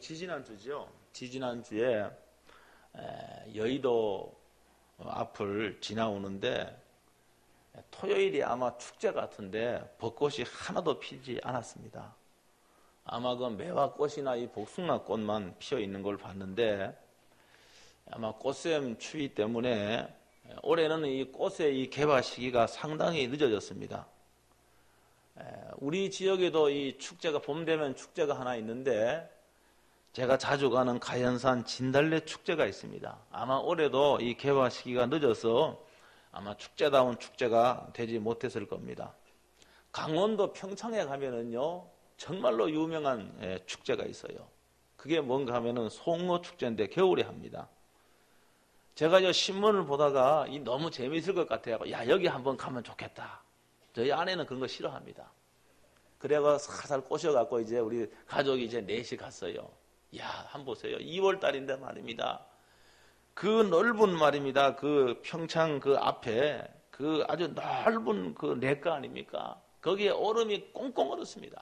지지난주죠. 지지난주에 여의도 앞을 지나오는데 토요일이 아마 축제 같은데 벚꽃이 하나도 피지 않았습니다. 아마 그 매화꽃이나 이 복숭아꽃만 피어 있는 걸 봤는데 아마 꽃샘 추위 때문에 올해는 이 꽃의 이 개화 시기가 상당히 늦어졌습니다. 우리 지역에도 이 축제가 봄 되면 축제가 하나 있는데 제가 자주 가는 가연산 진달래 축제가 있습니다. 아마 올해도 이 개화 시기가 늦어서 아마 축제다운 축제가 되지 못했을 겁니다. 강원도 평창에 가면은요 정말로 유명한 축제가 있어요. 그게 뭔가 하면은 송로 축제인데 겨울에 합니다. 제가 저 신문을 보다가 너무 재미있을 것 같아요. 야, 여기 한번 가면 좋겠다. 저희 아내는 그런 거 싫어합니다. 그래가 살살 꼬셔갖고 이제 우리 가족이 이제 넷이 갔어요. 야, 한번 보세요. 2월 달인데 말입니다. 그 넓은 말입니다. 그 평창 그 앞에 그 아주 넓은 그 냇가 아닙니까? 거기에 얼음이 꽁꽁 얼었습니다.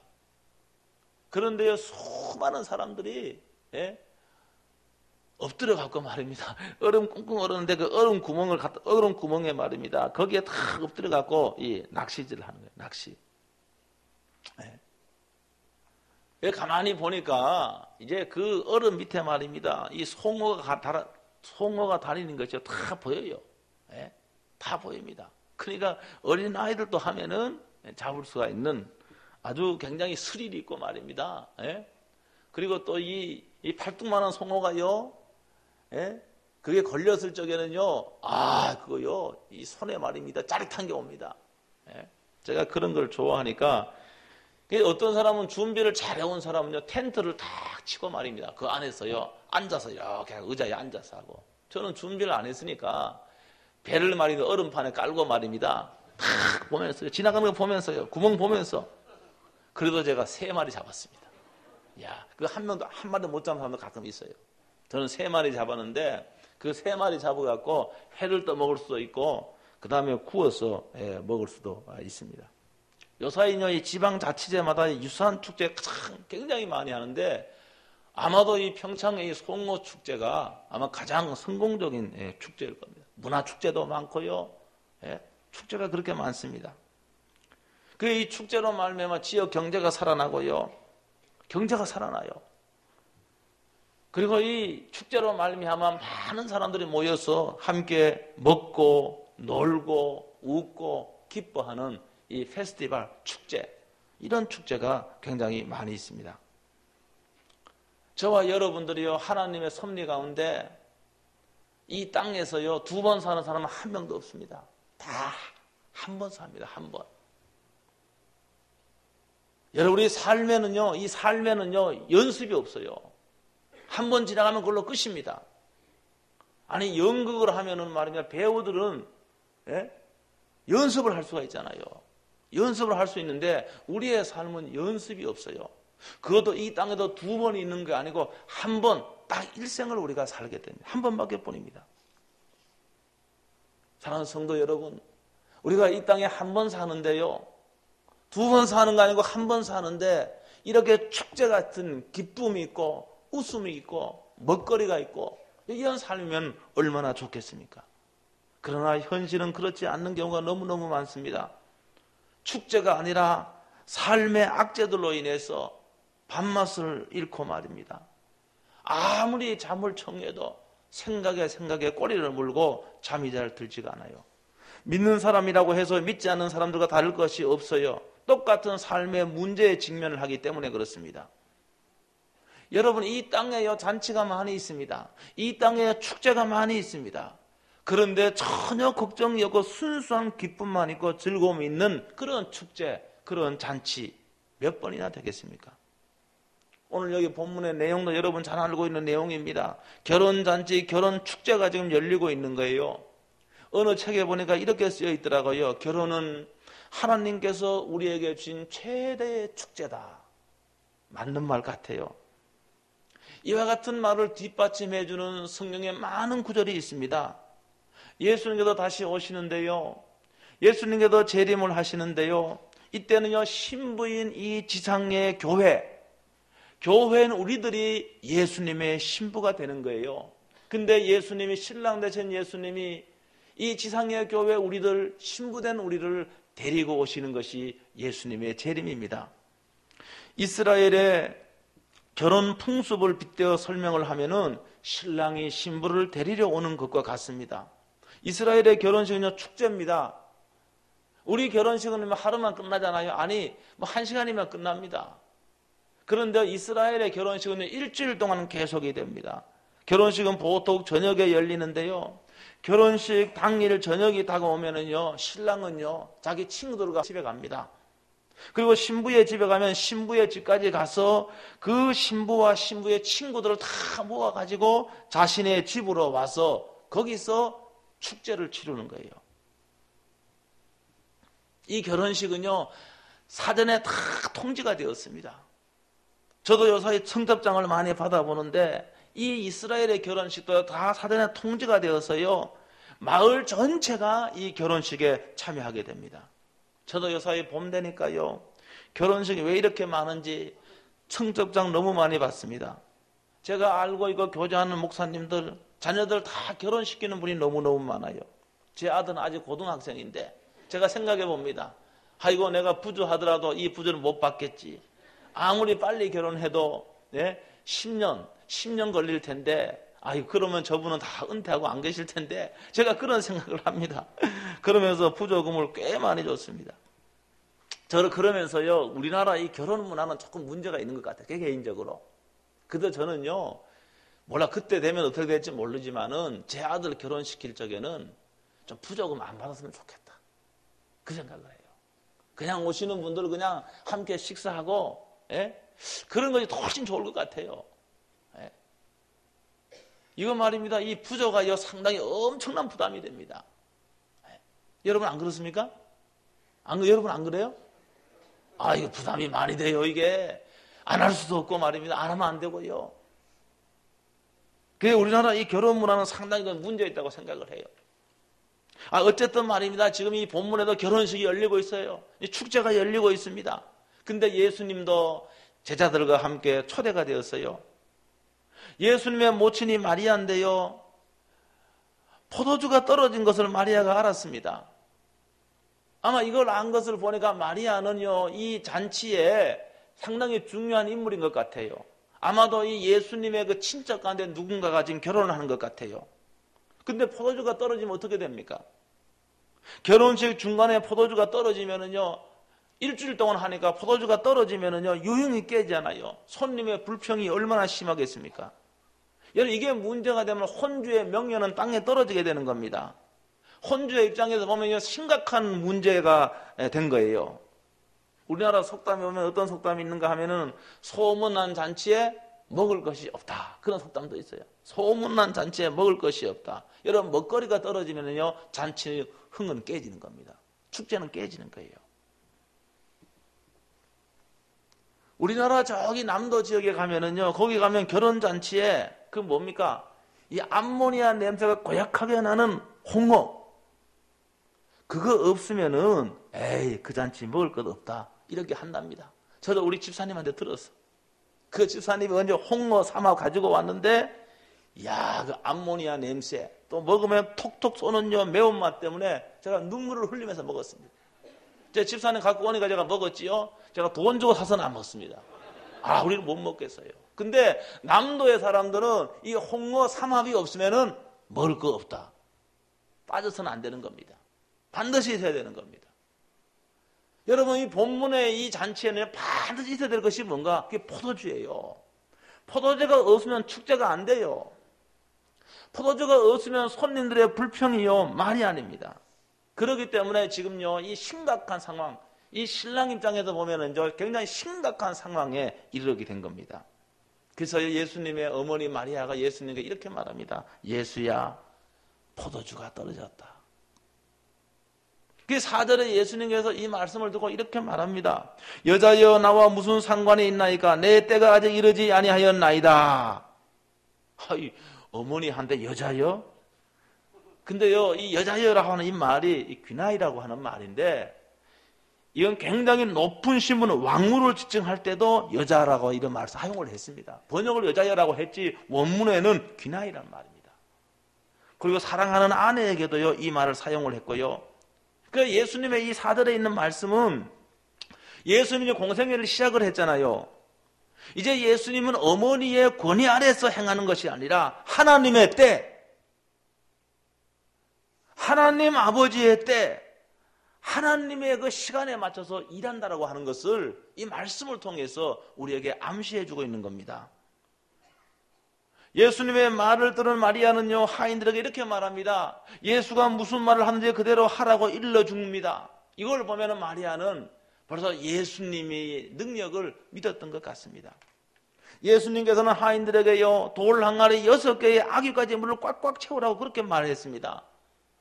그런데요, 수많은 사람들이 엎드려 갖고 말입니다. 얼음 꽁꽁 얼었는데 그 얼음 구멍에 말입니다. 거기에 탁 엎드려 갖고 이 낚시질을 하는 거예요. 낚시. 가만히 보니까 이제 그 얼음 밑에 말입니다. 이 송어가 다니는 것이 다 보여요. 다 보입니다. 그러니까 어린 아이들도 하면은 잡을 수가 있는 아주 굉장히 스릴이 있고 말입니다. 그리고 또 이 팔뚝만한 송어가요, 그게 걸렸을 적에는요, 그거요, 이 손에 말입니다. 짜릿한 게 옵니다. 제가 그런 걸 좋아하니까, 어떤 사람은 준비를 잘해온 사람은요, 텐트를 탁 치고 말입니다. 그 안에서요, 앉아서 이렇게 의자에 앉아서 하고. 저는 준비를 안 했으니까, 배를 말입니다. 얼음판에 깔고 말입니다. 탁 보면서요, 지나가는 거 보면서요, 구멍 보면서. 그래도 제가 3마리 잡았습니다. 야, 그 한 마리 못 잡은 사람도 가끔 있어요. 저는 3마리 잡았는데, 그 3마리 잡아갖고 회를 떠 먹을 수도 있고, 그 다음에 구워서 먹을 수도 있습니다. 요사이요, 이 지방자치제마다 유사한 축제 굉장히 많이 하는데, 아마도 이 평창의 이 송로 축제가 아마 가장 성공적인 축제일 겁니다. 문화축제도 많고요, 축제가 그렇게 많습니다. 이 축제로 말미암아 지역 경제가 살아나고요, 경제가 살아나요. 그리고 이 축제로 말미암아 많은 사람들이 모여서 함께 먹고 놀고 웃고 기뻐하는 이 페스티벌 축제, 이런 축제가 굉장히 많이 있습니다. 저와 여러분들이요, 하나님의 섭리 가운데 이 땅에서요 2번 사는 사람은 한 명도 없습니다. 다 한 번 삽니다. 한 번. 여러분, 우리 삶에는요, 이 삶에는요 연습이 없어요. 한 번 지나가면 그걸로 끝입니다. 아니, 연극을 하면은 말입니다, 배우들은 연습을 할 수가 있잖아요. 연습을 할 수 있는데 우리의 삶은 연습이 없어요. 그것도 이 땅에도 2번 있는 게 아니고 한 번, 딱 일생을 우리가 살게 됩니다. 한 번밖에 뿐입니다. 사랑하는 성도 여러분, 우리가 이 땅에 한 번 사는데요, 2번 사는 거 아니고 한 번 사는데 이렇게 축제 같은 기쁨이 있고 웃음이 있고 먹거리가 있고 이런 삶이면 얼마나 좋겠습니까? 그러나 현실은 그렇지 않는 경우가 너무너무 많습니다. 축제가 아니라 삶의 악재들로 인해서 밥맛을 잃고 말입니다. 아무리 잠을 청해도 생각에 꼬리를 물고 잠이 잘 들지가 않아요. 믿는 사람이라고 해서 믿지 않는 사람들과 다를 것이 없어요. 똑같은 삶의 문제에 직면을 하기 때문에 그렇습니다. 여러분, 이 땅에요 잔치가 많이 있습니다. 이 땅에 축제가 많이 있습니다. 그런데 전혀 걱정이 없고 순수한 기쁨만 있고 즐거움이 있는 그런 축제, 그런 잔치 몇 번이나 되겠습니까? 오늘 여기 본문의 내용도 여러분 잘 알고 있는 내용입니다. 결혼잔치, 결혼축제가 지금 열리고 있는 거예요. 어느 책에 보니까 이렇게 쓰여 있더라고요. 결혼은 하나님께서 우리에게 주신 최대의 축제다. 맞는 말 같아요. 이와 같은 말을 뒷받침해 주는 성경에 많은 구절이 있습니다. 예수님께서 다시 오시는데요, 예수님께서 재림을 하시는데요, 이때는요 신부인 이 지상의 교회, 교회는 우리들이 예수님의 신부가 되는 거예요. 근데 예수님이, 신랑 되신 예수님이 이 지상의 교회 우리들, 신부된 우리를 데리고 오시는 것이 예수님의 재림입니다. 이스라엘의 결혼 풍습을 빗대어 설명을 하면은 신랑이 신부를 데리러 오는 것과 같습니다. 이스라엘의 결혼식은요, 축제입니다. 우리 결혼식은 하루만 끝나잖아요. 아니, 1시간이면 끝납니다. 그런데 이스라엘의 결혼식은 일주일 동안 계속이 됩니다. 결혼식은 보통 저녁에 열리는데요. 결혼식 당일 저녁이 다가오면은요, 신랑은요, 자기 친구들과 집에 갑니다. 그리고 신부의 집에 가면 신부의 집까지 가서 그 신부와 신부의 친구들을 다 모아가지고 자신의 집으로 와서 거기서 축제를 치르는 거예요. 이 결혼식은요, 사전에 다 통지가 되었습니다. 저도 요사이 청첩장을 많이 받아보는데 이 이스라엘의 결혼식도 다 사전에 통지가 되어서요, 마을 전체가 이 결혼식에 참여하게 됩니다. 저도 요사이 봄 되니까요, 결혼식이 왜 이렇게 많은지 청첩장 너무 많이 받습니다. 제가 알고 있고 교제하는 목사님들, 자녀들 다 결혼시키는 분이 너무너무 많아요. 제 아들은 아직 고등학생인데 제가 생각해 봅니다. 아이고, 내가 부주하더라도 이 부주를 못 받겠지. 아무리 빨리 결혼해도 10년 걸릴 텐데, 그러면 저분은 다 은퇴하고 안 계실 텐데, 제가 그런 생각을 합니다. 그러면서 부조금을 꽤 많이 줬습니다. 저는 그러면서요, 우리나라 이 결혼 문화는 조금 문제가 있는 것 같아요. 개인적으로. 근데 저는요, 몰라, 그때 되면 어떻게 될지 모르지만은 제 아들 결혼시킬 적에는 좀 부조금 안 받았으면 좋겠다, 그 생각을 해요. 그냥 오시는 분들 그냥 함께 식사하고, 그런 것이 훨씬 좋을 것 같아요. 이거 말입니다. 이 부조가 상당히 엄청난 부담이 됩니다. 여러분 안 그렇습니까? 여러분 안 그래요? 이거 부담이 많이 돼요. 이게 안 할 수도 없고 말입니다. 안 하면 안 되고요. 그래서 우리나라 이 결혼 문화는 상당히 문제 있다고 생각을 해요. 어쨌든 말입니다. 지금 이 본문에도 결혼식이 열리고 있어요. 이 축제가 열리고 있습니다. 근데 예수님도 제자들과 함께 초대가 되었어요. 예수님의 모친이 마리아인데요, 포도주가 떨어진 것을 마리아가 알았습니다. 아마 이걸 안 것을 보니까 마리아는요, 이 잔치에 상당히 중요한 인물인 것 같아요. 아마도 이 예수님의 그 친척 가운데 누군가가 지금 결혼을 하는 것 같아요. 근데 포도주가 떨어지면 어떻게 됩니까? 결혼식 중간에 포도주가 떨어지면은요, 일주일 동안 하니까 포도주가 떨어지면은요, 유흥이 깨지잖아요. 손님의 불평이 얼마나 심하겠습니까? 여러분, 이게 문제가 되면 혼주의 명예는 땅에 떨어지게 되는 겁니다. 혼주의 입장에서 보면요, 심각한 문제가 된 거예요. 우리나라 속담에 보면 어떤 속담이 있는가 하면은, 소문난 잔치에 먹을 것이 없다, 그런 속담도 있어요. 소문난 잔치에 먹을 것이 없다. 여러분, 먹거리가 떨어지면요, 잔치 흥은 깨지는 겁니다. 축제는 깨지는 거예요. 우리나라 저기 남도 지역에 가면은요, 거기 가면 결혼잔치에 그 뭡니까? 이 암모니아 냄새가 고약하게 나는 홍어. 그거 없으면은, 그 잔치 먹을 것 없다, 이렇게 한답니다. 저도 우리 집사님한테 들었어. 그 집사님이 언제 홍어 삼아 가지고 왔는데, 그 암모니아 냄새, 또 먹으면 톡톡 쏘는 매운맛 때문에 제가 눈물을 흘리면서 먹었습니다. 제 집사님 갖고 오니까 제가 먹었지요. 제가 돈 주고 사서는 안 먹습니다. 우리는 못 먹겠어요. 근데 남도의 사람들은 이 홍어 삼합이 없으면은 먹을 거 없다, 빠져서는 안 되는 겁니다. 반드시 있어야 되는 겁니다. 여러분, 이 본문의 이 잔치에는 반드시 있어야 될 것이 뭔가? 그게 포도주예요. 포도주가 없으면 축제가 안 돼요. 포도주가 없으면 손님들의 불평이요, 말이 아닙니다. 그렇기 때문에 지금요, 이 심각한 상황, 이 신랑 입장에서 보면은 굉장히 심각한 상황에 이르게 된 겁니다. 그래서 예수님의 어머니 마리아가 예수님께 이렇게 말합니다. 예수야, 포도주가 떨어졌다. 그 4절에 예수님께서 이 말씀을 듣고 이렇게 말합니다. 여자여, 나와 무슨 상관이 있나이까? 내 때가 아직 이르지 아니하였나이다. 어머니한테 여자여? 근데요, 이 여자여라고 하는 이 말이 이 귀나이라고 하는 말인데, 이건 굉장히 높은 신분, 왕후를 지칭할 때도 여자라고 이런 말을 사용을 했습니다. 번역을 여자여라고 했지 원문에는 귀나이란 말입니다. 그리고 사랑하는 아내에게도요 이 말을 사용을 했고요. 그 예수님의 이 사절에 있는 말씀은 예수님이 공생애를 시작을 했잖아요. 이제 예수님은 어머니의 권위 아래서 행하는 것이 아니라 하나님의 때, 하나님 아버지의 때, 하나님의 그 시간에 맞춰서 일한다라고 하는 것을 이 말씀을 통해서 우리에게 암시해 주고 있는 겁니다. 예수님의 말을 들은 마리아는요 하인들에게 이렇게 말합니다. 예수가 무슨 말을 하는지 그대로 하라고 일러줍니다. 이걸 보면 마리아는 벌써 예수님의 능력을 믿었던 것 같습니다. 예수님께서는 하인들에게요 돌 항아리 6개의 아귀까지 물을 꽉꽉 채우라고 그렇게 말했습니다.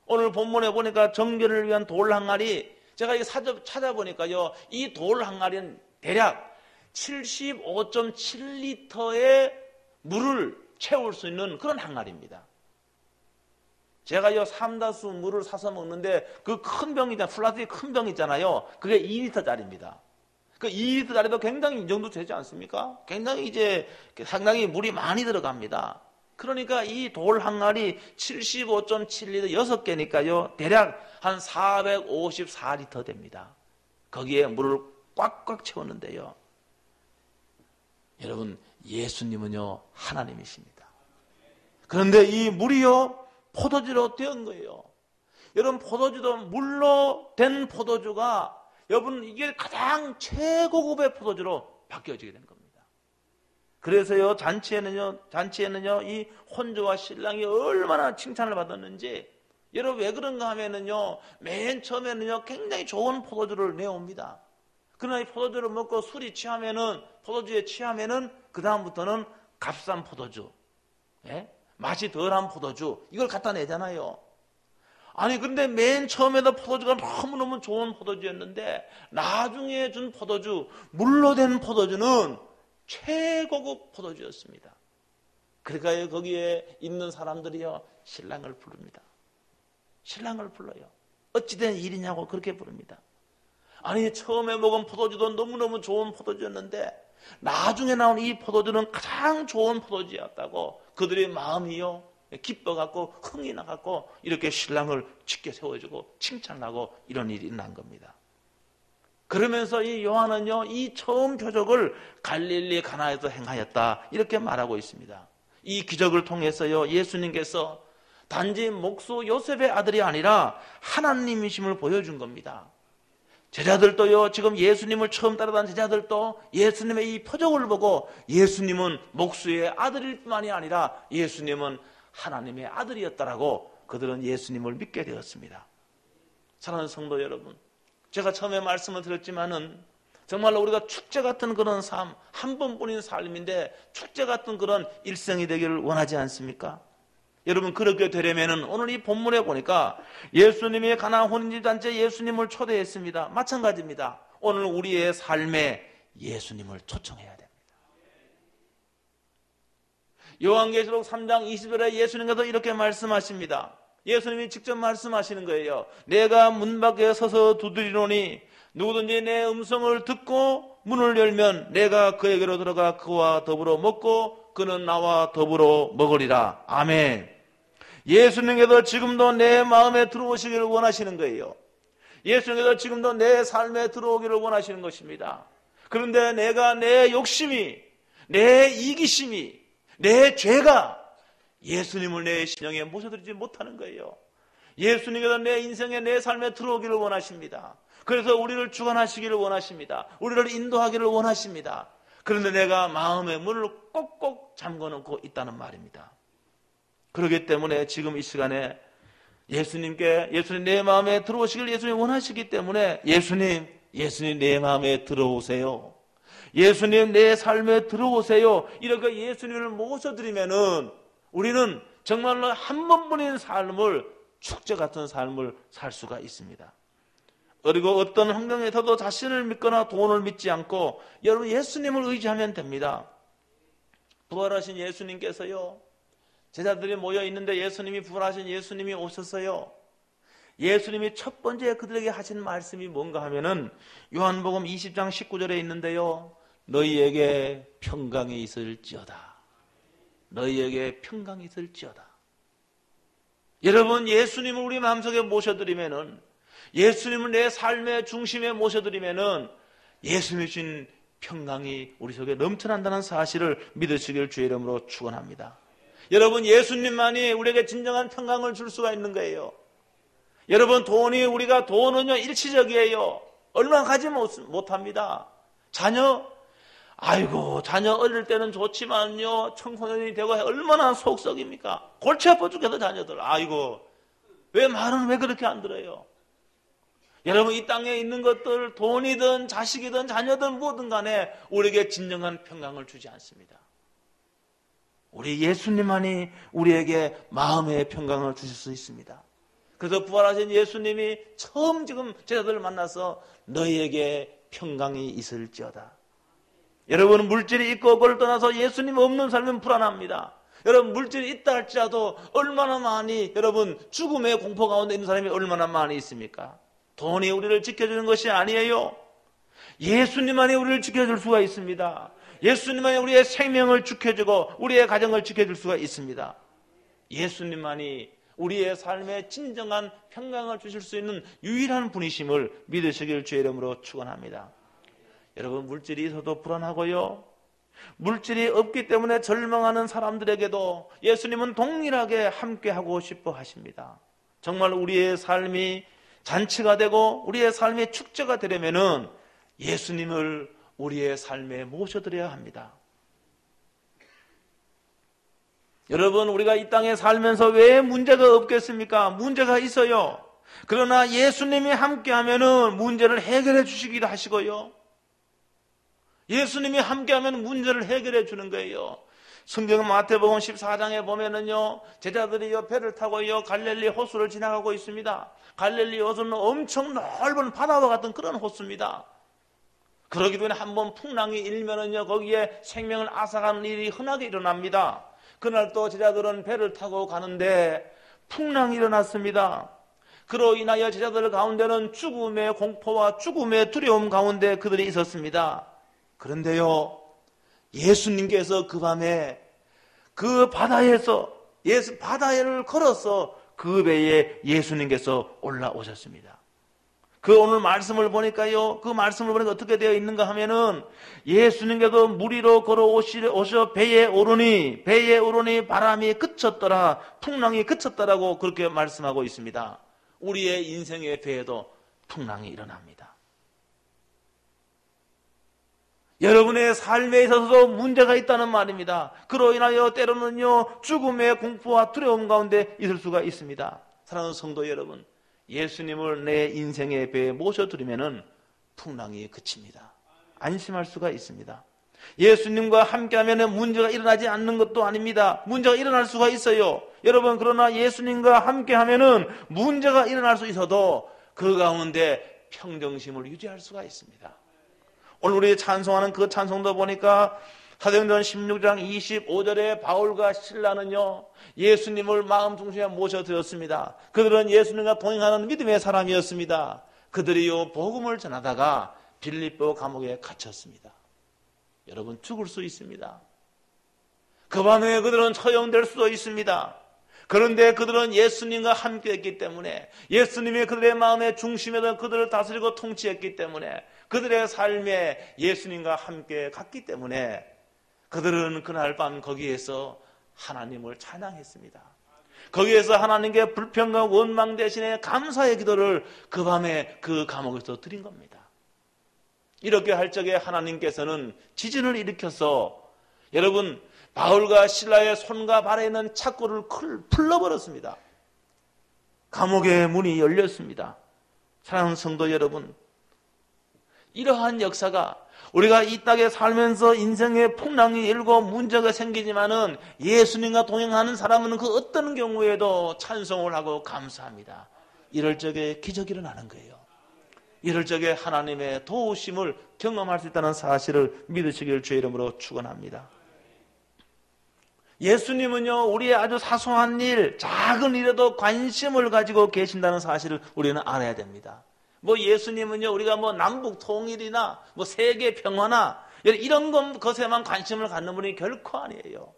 오늘 본문에 보니까 정결을 위한 돌 항아리, 제가 이 사전 찾아보니까요 이 돌 항아리는 대략 75.7리터의 물을 채울 수 있는 그런 항아리입니다. 제가요 삼다수 물을 사서 먹는데 그 큰 병이잖아요. 플라스틱 큰 병 있잖아요. 그게 2리터짜리입니다. 그 2리터짜리도 굉장히 이 정도 되지 않습니까? 굉장히 이제 상당히 물이 많이 들어갑니다. 그러니까 이 돌 항아리 75.7리터 6개니까요 대략 한 454리터 됩니다. 거기에 물을 꽉꽉 채웠는데요. 여러분 예수님은요 하나님이십니다. 그런데 이 물이요 포도주로 된 거예요. 여러분 포도주도 물로 된 포도주가 여러분 이게 가장 최고급의 포도주로 바뀌어지게 된 겁니다. 그래서요 잔치에는요 이 혼주와 신랑이 얼마나 칭찬을 받았는지, 여러분 왜 그런가 하면은요 맨 처음에는요 굉장히 좋은 포도주를 내옵니다. 그러나 이 포도주를 먹고 술이 취하면은, 포도주에 취하면은 그 다음부터는 값싼 포도주, 맛이 덜한 포도주, 이걸 갖다 내잖아요. 아니 근데 맨 처음에도 포도주가 너무너무 좋은 포도주였는데 나중에 준 포도주, 물로 된 포도주는 최고급 포도주였습니다. 그러니까 거기에 있는 사람들이요 신랑을 부릅니다. 신랑을 불러요. 어찌된 일이냐고 그렇게 부릅니다. 아니 처음에 먹은 포도주도 너무너무 좋은 포도주였는데 나중에 나온 이 포도주는 가장 좋은 포도주였다고 그들의 마음이요 기뻐갖고 흥이 나갖고 이렇게 신랑을 짙게 세워주고 칭찬하고 이런 일이 난 겁니다. 그러면서 이 요한은요 이 처음 표적을 갈릴리 가나에서 행하였다 이렇게 말하고 있습니다. 이 기적을 통해서요 예수님께서 단지 목수 요셉의 아들이 아니라 하나님이심을 보여준 겁니다. 제자들도요 지금 예수님을 처음 따라다닌 제자들도 예수님의 이 표적을 보고 예수님은 목수의 아들일 뿐만이 아니라 예수님은 하나님의 아들이었다라고 그들은 예수님을 믿게 되었습니다. 사랑하는 성도 여러분, 제가 처음에 말씀을 드렸지만은 정말로 우리가 축제 같은 그런 삶, 한 번뿐인 삶인데 축제 같은 그런 일생이 되기를 원하지 않습니까? 여러분 그렇게 되려면은 오늘 이 본문에 보니까 예수님이 가나 혼인집 잔치에 예수님을 초대했습니다. 마찬가지입니다. 오늘 우리의 삶에 예수님을 초청해야 됩니다. 요한계시록 3장 20절에 예수님께서 이렇게 말씀하십니다. 예수님이 직접 말씀하시는 거예요. 내가 문 밖에 서서 두드리노니 누구든지 내 음성을 듣고 문을 열면 내가 그에게로 들어가 그와 더불어 먹고 그는 나와 더불어 먹으리라. 아멘. 예수님께서 지금도 내 마음에 들어오시기를 원하시는 거예요. 예수님께서 지금도 내 삶에 들어오기를 원하시는 것입니다. 그런데 내가 내 욕심이, 내 이기심이, 내 죄가 예수님을 내 심령에 모셔드리지 못하는 거예요. 예수님께서 내 인생에 내 삶에 들어오기를 원하십니다. 그래서 우리를 주관하시기를 원하십니다. 우리를 인도하기를 원하십니다. 그런데 내가 마음의 문을 꼭꼭 잠궈놓고 있다는 말입니다. 그렇기 때문에 지금 이 시간에 예수님 내 마음에 들어오시길 예수님 원하시기 때문에 예수님 내 마음에 들어오세요. 예수님 내 삶에 들어오세요. 이렇게 예수님을 모셔드리면은 우리는 정말로 한 번뿐인 삶을, 축제 같은 삶을 살 수가 있습니다. 그리고 어떤 환경에서도 자신을 믿거나 돈을 믿지 않고 여러분 예수님을 의지하면 됩니다. 부활하신 예수님께서요 제자들이 모여 있는데 예수님이 부활하신 예수님이 오셔서요 예수님이 첫 번째 그들에게 하신 말씀이 뭔가 하면은 요한복음 20장 19절에 있는데요. 너희에게 평강이 있을지어다. 너희에게 평강이 있을지어다. 여러분, 예수님을 우리 마음속에 모셔드리면은, 예수님을 내 삶의 중심에 모셔드리면은 예수님이 주신 평강이 우리 속에 넘쳐난다는 사실을 믿으시길 주의 이름으로 축원합니다. 여러분, 예수님만이 우리에게 진정한 평강을 줄 수가 있는 거예요. 여러분, 돈은요 일시적이에요. 얼마 가지 못합니다. 자녀 어릴 때는 좋지만요, 청소년이 되고 얼마나 속썩입니까? 골치 아파 죽겠어, 자녀들. 왜 말은 왜 그렇게 안 들어요? 여러분, 이 땅에 있는 것들, 돈이든 자식이든 자녀든 뭐든 간에 우리에게 진정한 평강을 주지 않습니다. 우리 예수님만이 우리에게 마음의 평강을 주실 수 있습니다. 그래서 부활하신 예수님이 처음 지금 제자들을 만나서 너희에게 평강이 있을지어다. 여러분, 물질이 있고 없고를 떠나서 예수님 없는 삶은 불안합니다. 여러분, 물질이 있다 할지라도 얼마나 많이, 여러분, 죽음의 공포 가운데 있는 사람이 얼마나 많이 있습니까? 돈이 우리를 지켜주는 것이 아니에요. 예수님만이 우리를 지켜줄 수가 있습니다. 예수님만이 우리의 생명을 지켜주고 우리의 가정을 지켜줄 수가 있습니다. 예수님만이 우리의 삶에 진정한 평강을 주실 수 있는 유일한 분이심을 믿으시길 주의 이름으로 축원합니다. 여러분, 물질이 있어도 불안하고요, 물질이 없기 때문에 절망하는 사람들에게도 예수님은 동일하게 함께하고 싶어 하십니다. 정말 우리의 삶이 잔치가 되고 우리의 삶이 축제가 되려면은 예수님을 우리의 삶에 모셔드려야 합니다. 여러분, 우리가 이 땅에 살면서 왜 문제가 없겠습니까? 문제가 있어요. 그러나 예수님이 함께하면은 문제를 해결해 주시기도 하시고요, 예수님이 함께하면 문제를 해결해 주는 거예요. 성경 마태복음 14장에 보면은요, 제자들이요 배를 타고요 갈릴리 호수를 지나가고 있습니다. 갈릴리 호수는 엄청 넓은 바다와 같은 그런 호수입니다. 그러기 때문에 한번 풍랑이 일면은요 거기에 생명을 앗아가는 일이 흔하게 일어납니다. 그날 또 제자들은 배를 타고 가는데 풍랑이 일어났습니다. 그로 인하여 제자들 가운데는 죽음의 공포와 죽음의 두려움 가운데 그들이 있었습니다. 그런데요, 예수님께서 그 밤에 그 바다를 걸어서 그 배에 예수님께서 올라오셨습니다. 그 오늘 말씀을 보니까요, 그 말씀을 보니까 어떻게 되어 있는가 하면은 예수님께서 물 위로 걸어오셔 배에 오르니 바람이 그쳤더라, 풍랑이 그쳤더라고 그렇게 말씀하고 있습니다. 우리의 인생의 배에도 풍랑이 일어납니다. 여러분의 삶에 있어서도 문제가 있다는 말입니다. 그로 인하여 때로는요 죽음의 공포와 두려움 가운데 있을 수가 있습니다. 사랑하는 성도 여러분, 예수님을 내 인생의 배에 모셔드리면은 풍랑이 그칩니다. 안심할 수가 있습니다. 예수님과 함께하면 문제가 일어나지 않는 것도 아닙니다. 문제가 일어날 수가 있어요. 여러분, 그러나 예수님과 함께하면은 문제가 일어날 수 있어도 그 가운데 평정심을 유지할 수가 있습니다. 오늘 우리 찬송하는 그 찬송도 보니까 사도행전 16장 25절에 바울과 실라는요 예수님을 마음 중심에 모셔드렸습니다. 그들은 예수님과 동행하는 믿음의 사람이었습니다. 그들이요 복음을 전하다가 빌립보 감옥에 갇혔습니다. 여러분, 죽을 수 있습니다. 그 밤에 그들은 처형될 수도 있습니다. 그런데 그들은 예수님과 함께했기 때문에, 예수님이 그들의 마음의 중심에서 그들을 다스리고 통치했기 때문에, 그들의 삶에 예수님과 함께 갔기 때문에 그들은 그날 밤 거기에서 하나님을 찬양했습니다. 거기에서 하나님께 불평과 원망 대신에 감사의 기도를 그 밤에 그 감옥에서 드린 겁니다. 이렇게 할 적에 하나님께서는 지진을 일으켜서 여러분 바울과 실라의 손과 발에 있는 착고를 풀러버렸습니다. 감옥의 문이 열렸습니다. 사랑하는 성도 여러분, 이러한 역사가 우리가 이 땅에 살면서 인생의 풍랑이 일고 문제가 생기지만은 예수님과 동행하는 사람은 그 어떤 경우에도 찬송을 하고 감사합니다. 이럴 적에 기적이 일어나는 거예요. 이럴 적에 하나님의 도우심을 경험할 수 있다는 사실을 믿으시길 주의 이름으로 축원합니다. 예수님은요, 우리의 아주 사소한 일, 작은 일에도 관심을 가지고 계신다는 사실을 우리는 알아야 됩니다. 예수님은요, 우리가 남북 통일이나 세계 평화나 이런 것에만 관심을 갖는 분이 결코 아니에요.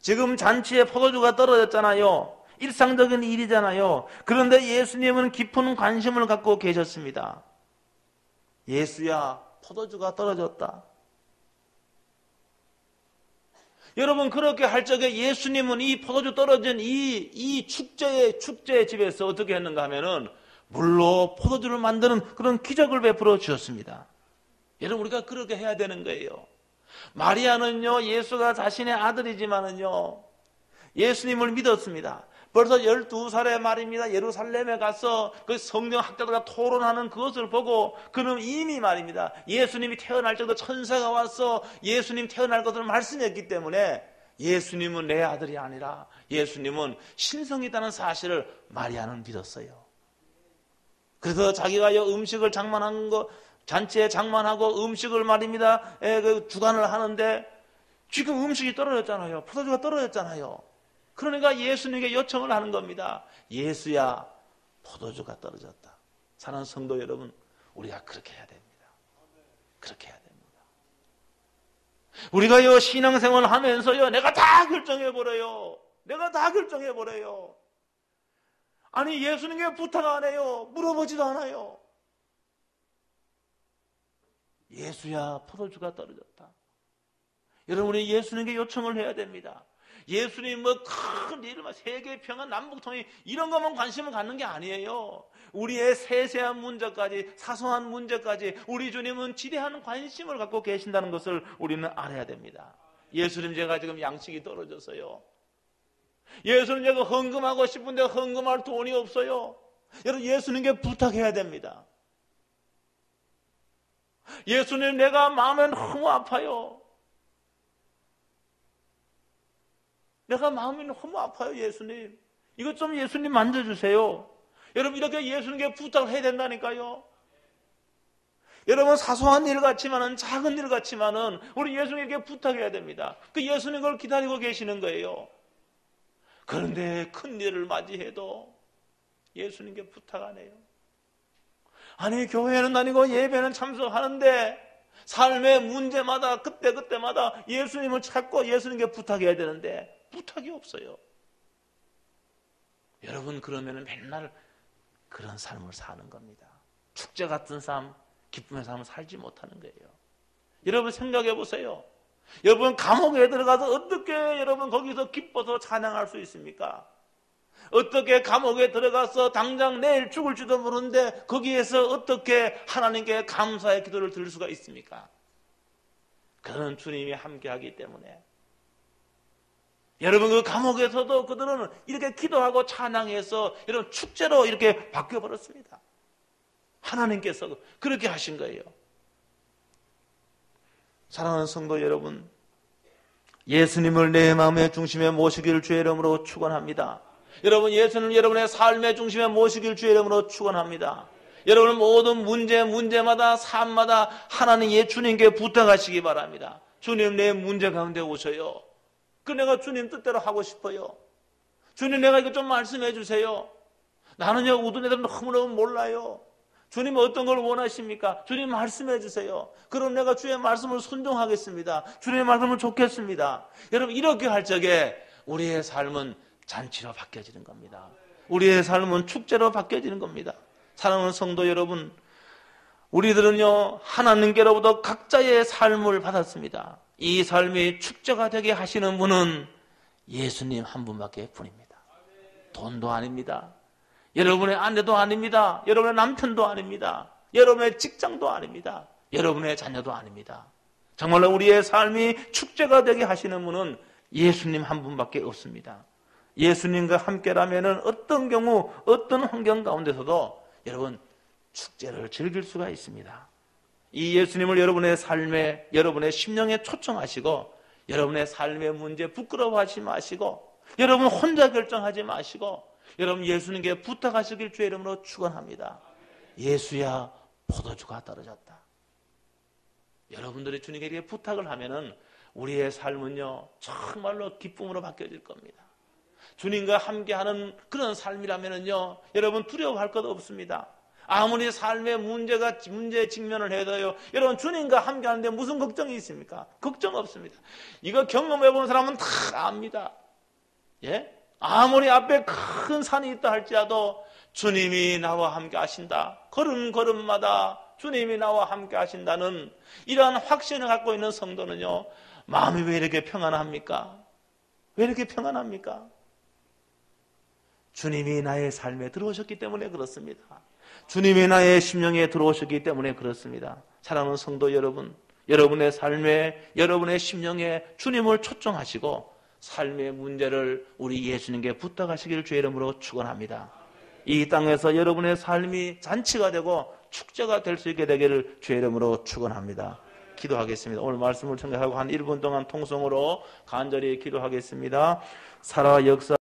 지금 잔치에 포도주가 떨어졌잖아요. 일상적인 일이잖아요. 그런데 예수님은 깊은 관심을 갖고 계셨습니다. 예수야, 포도주가 떨어졌다. 여러분, 그렇게 할 적에 예수님은 이 포도주 떨어진 이 축제의 집에서 어떻게 했는가 하면은 물로 포도주를 만드는 그런 기적을 베풀어 주셨습니다. 여러분, 우리가 그렇게 해야 되는 거예요. 마리아는요, 예수가 자신의 아들이지만은요, 예수님을 믿었습니다. 벌써 12살의 말입니다. 예루살렘에 가서 그 성경 학자들과 토론하는 그것을 보고 그는 이미 말입니다. 예수님이 태어날 적도 천사가 와서 예수님 태어날 것을 말씀했기 때문에 예수님은 내 아들이 아니라 예수님은 신성이라는 사실을 마리아는 믿었어요. 그래서 자기가 음식을 장만한 거, 잔치에 장만하고 음식을 말입니다. 주관을 하는데 지금 음식이 떨어졌잖아요. 포도주가 떨어졌잖아요. 그러니까 예수님에게 요청을 하는 겁니다. 예수야, 포도주가 떨어졌다. 사랑하는 성도 여러분, 우리가 그렇게 해야 됩니다. 그렇게 해야 됩니다. 우리가요, 신앙생활을 하면서요, 내가 다 결정해버려요. 내가 다 결정해버려요. 아니, 예수님께 부탁 안 해요. 물어보지도 않아요. 예수야, 포도주가 떨어졌다. 여러분, 우리 예수님께 요청을 해야 됩니다. 예수님 큰 일을 세계 평화 남북통일 이런 것만 관심을 갖는 게 아니에요. 우리의 세세한 문제까지, 사소한 문제까지 우리 주님은 지대한 관심을 갖고 계신다는 것을 우리는 알아야 됩니다. 예수님, 제가 지금 양식이 떨어졌어요. 예수님, 제가 헌금하고 싶은데 헌금할 돈이 없어요. 여러분, 예수님께 부탁해야 됩니다. 예수님, 내가 마음에 너무 아파요. 내가 마음이 너무 아파요, 예수님. 이것 좀 예수님 만져주세요. 여러분, 이렇게 예수님께 부탁을 해야 된다니까요. 여러분, 사소한 일 같지만은, 작은 일 같지만은 우리 예수님께 부탁해야 됩니다. 그 예수님 그걸 기다리고 계시는 거예요. 그런데 큰 일을 맞이해도 예수님께 부탁 안 해요. 아니, 교회는 다니고 예배는 참석하는데 삶의 문제마다 그때마다 예수님을 찾고 예수님께 부탁해야 되는데 부탁이 없어요. 여러분, 그러면 맨날 그런 삶을 사는 겁니다. 축제 같은 삶, 기쁨의 삶을 살지 못하는 거예요. 여러분, 생각해 보세요. 여러분, 감옥에 들어가서 어떻게 여러분 거기서 기뻐서 찬양할 수 있습니까? 어떻게 감옥에 들어가서 당장 내일 죽을지도 모르는데 거기에서 어떻게 하나님께 감사의 기도를 드릴 수가 있습니까? 그는 주님이 함께하기 때문에. 여러분, 그 감옥에서도 그들은 이렇게 기도하고 찬양해서 여러분 축제로 이렇게 바뀌어버렸습니다. 하나님께서 그렇게 하신 거예요. 사랑하는 성도 여러분, 예수님을 내 마음의 중심에 모시기를 주의 이름으로 축원합니다. 여러분, 예수님을 여러분의 삶의 중심에 모시기를 주의 이름으로 축원합니다. 여러분, 모든 문제마다 삶마다 하나님 예수님께 부탁하시기 바랍니다. 주님, 내 문제 가운데 오셔요. 내가 주님 뜻대로 하고 싶어요. 주님, 내가 이거 좀 말씀해 주세요. 나는요, 우둔 애들은 너무너무 몰라요. 주님, 어떤 걸 원하십니까? 주님, 말씀해 주세요. 그럼 내가 주의 말씀을 순종하겠습니다. 주님의 말씀을 좇겠습니다. 여러분, 이렇게 할 적에 우리의 삶은 잔치로 바뀌어지는 겁니다. 우리의 삶은 축제로 바뀌어지는 겁니다. 사랑하는 성도 여러분, 우리들은요, 하나님께로부터 각자의 삶을 받았습니다. 이 삶이 축제가 되게 하시는 분은 예수님 한 분밖에 뿐입니다. 돈도 아닙니다. 여러분의 아내도 아닙니다. 여러분의 남편도 아닙니다. 여러분의 직장도 아닙니다. 여러분의 자녀도 아닙니다. 정말로 우리의 삶이 축제가 되게 하시는 분은 예수님 한 분밖에 없습니다. 예수님과 함께라면 어떤 경우, 어떤 환경 가운데서도 여러분 축제를 즐길 수가 있습니다. 이 예수님을 여러분의 삶에, 여러분의 심령에 초청하시고 여러분의 삶의 문제 부끄러워하지 마시고 여러분 혼자 결정하지 마시고 여러분 예수님께 부탁하시길 주의 이름으로 축원합니다. 예수야, 포도주가 떨어졌다. 여러분들이 주님께 이렇게 부탁을 하면은 우리의 삶은요 정말로 기쁨으로 바뀌어질 겁니다. 주님과 함께하는 그런 삶이라면요 여러분 두려워할 것 없습니다. 아무리 삶의 문제에 직면을 해도요 여러분 주님과 함께하는데 무슨 걱정이 있습니까? 걱정 없습니다. 이거 경험해 본 사람은 다 압니다. 예? 아무리 앞에 큰 산이 있다 할지라도 주님이 나와 함께 하신다. 걸음걸음마다 주님이 나와 함께 하신다는 이러한 확신을 갖고 있는 성도는요 마음이 왜 이렇게 평안합니까? 왜 이렇게 평안합니까? 주님이 나의 삶에 들어오셨기 때문에 그렇습니다. 주님이 나의 심령에 들어오셨기 때문에 그렇습니다. 사랑하는 성도 여러분, 여러분의 삶에, 여러분의 심령에 주님을 초청하시고 삶의 문제를 우리 예수님께 부탁하시기를 주의 이름으로 축원합니다. 이 땅에서 여러분의 삶이 잔치가 되고 축제가 될 수 있게 되기를 주의 이름으로 축원합니다. 기도하겠습니다. 오늘 말씀을 생각하고 한 1분 동안 통성으로 간절히 기도하겠습니다. 살아 역사